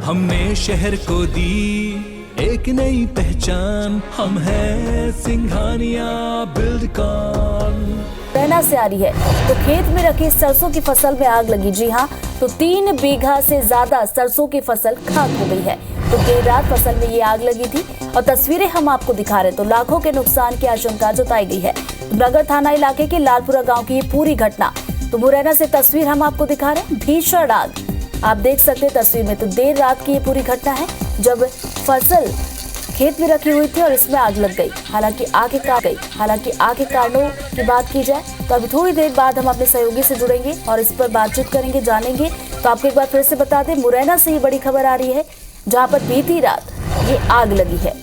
हमने शहर को दी एक नई पहचान, हम हैं सिंघानिया बिल्डकॉन। मुरैना से आ रही है तो खेत में रखी सरसों की फसल में आग लगी। जी हाँ, तो 3 बीघा से ज्यादा सरसों की फसल खाक हो गई है। तो देर रात फसल में ये आग लगी थी और तस्वीरें हम आपको दिखा रहे हैं। तो लाखों के नुकसान की आशंका जताई गई है। नगर थाना इलाके के लालपुरा गांव की ये पूरी घटना। तो मुरैना से तस्वीर हम आपको दिखा रहे हैं। भीषण आग आप देख सकते हैं तस्वीर में। तो देर रात की ये पूरी घटना है जब फसल खेत में रखी हुई थी और इसमें आग लग गई। हालांकि आग के कारणों की बात की जाए तो अभी थोड़ी देर बाद हम अपने सहयोगी से जुड़ेंगे और इस पर बातचीत करेंगे, जानेंगे। तो आपको एक बार फिर से बता दें, मुरैना से ये बड़ी खबर आ रही है जहां पर बीती रात ये आग लगी है।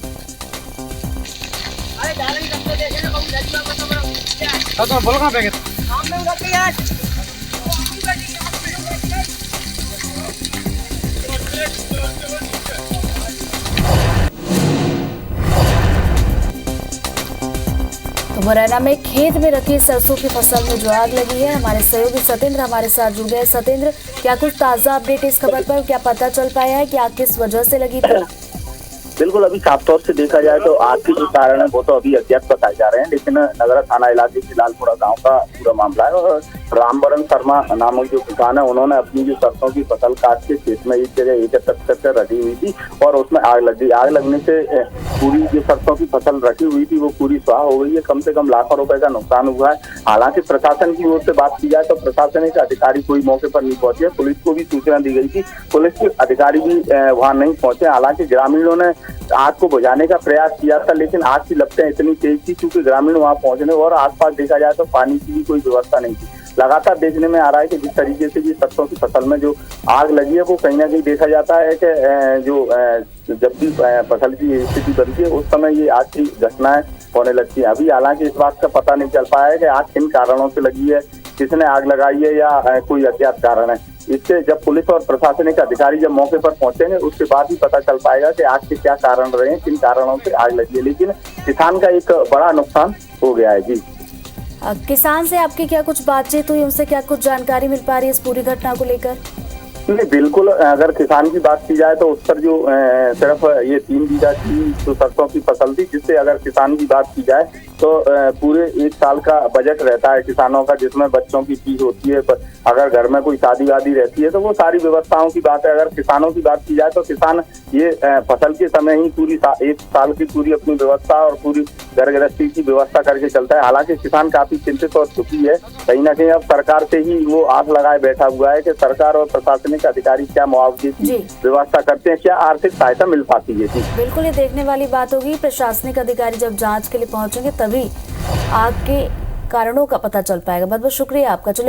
तो मुरैना में खेत में रखी सरसों की फसल में जो आग लगी है, हमारे सहयोगी सतेंद्र हमारे साथ जुड़ गए। सतेंद्र, क्या कुछ ताजा अपडेट इस खबर पर, क्या पता चल पाया है कि आग किस वजह से लगी थी? बिल्कुल, अभी साफ तौर से देखा जाए तो आग के जो कारण है वो तो अभी अज्ञात बताए जा रहे हैं, लेकिन नगर थाना इलाके के लालपुरा गांव का पूरा मामला है। और रामबरन शर्मा नामक जो किसान है, उन्होंने अपनी जो सरसों की फसल काट के खेत में एक जगह एकत्र करके रखी हुई थी और उसमें आग लग गई। आग लगने से पूरी जो सरसों की फसल रखी हुई थी वो पूरी स्वाह हो गई है। कम से कम लाखों रुपए का नुकसान हुआ है। हालांकि प्रशासन की ओर से बात की जाए तो प्रशासनिक अधिकारी कोई मौके पर नहीं पहुंचे। पुलिस को भी सूचना दी गई थी, पुलिस के अधिकारी भी वहां नहीं पहुंचे। हालांकि ग्रामीणों ने आग को बुझाने का प्रयास किया था, लेकिन आग की लपटें इतनी तेज थी क्योंकि ग्रामीण वहां पहुंचने और आसपास देखा जाए तो पानी की भी कोई व्यवस्था नहीं थी। लगातार देखने में आ रहा है कि जिस तरीके से ये सरसों की फसल में जो आग लगी है वो कहीं ना कहीं देखा जाता है कि जब भी फसल की स्थिति बनती है उस समय ये आग की घटनाएं होने लगती है। अभी हालांकि इस बात का पता नहीं चल पाया है कि आग किन कारणों से लगी है, किसने आग लगाई है या कोई अज्ञात कारण है। इससे जब पुलिस और प्रशासनिक अधिकारी जब मौके पर पहुंचेंगे उसके बाद ही पता चल पाएगा कि आग के क्या कारण रहे हैं, किन कारणों से आग लगी है। लेकिन किसान का एक बड़ा नुकसान हो गया है। जी, किसान से आपकी क्या कुछ बातचीत हुई, उनसे क्या कुछ जानकारी मिल पा रही है इस पूरी घटना को लेकर? नहीं, बिल्कुल, अगर किसान की बात की जाए तो उस पर जो सिर्फ ये 3 बीघा की जो सरसों की फसल थी, जिससे अगर किसान की बात की जाए तो पूरे 1 साल का बजट रहता है किसानों का, जिसमें बच्चों की फीस होती है। अगर घर में कोई शादी वादी रहती है तो वो सारी व्यवस्थाओं की बात है। अगर किसानों की बात की जाए तो किसान ये फसल के समय ही पूरी 1 साल की पूरी अपनी व्यवस्था और पूरी घर गृहस्थी की व्यवस्था करके चलता है। हालांकि किसान काफी चिंतित और दुखी है। कहीं ना कहीं अब सरकार से ही वो आस लगाए बैठा हुआ है कि सरकार और प्रशासनिक अधिकारी क्या मुआवजे की व्यवस्था करते हैं, क्या आर्थिक सहायता मिल पाती है। जी बिल्कुल, ये देखने वाली बात होगी। प्रशासनिक अधिकारी जब जांच के लिए पहुंचेंगे तभी आग के कारणों का पता चल पाएगा। बहुत बहुत शुक्रिया आपका। चलिए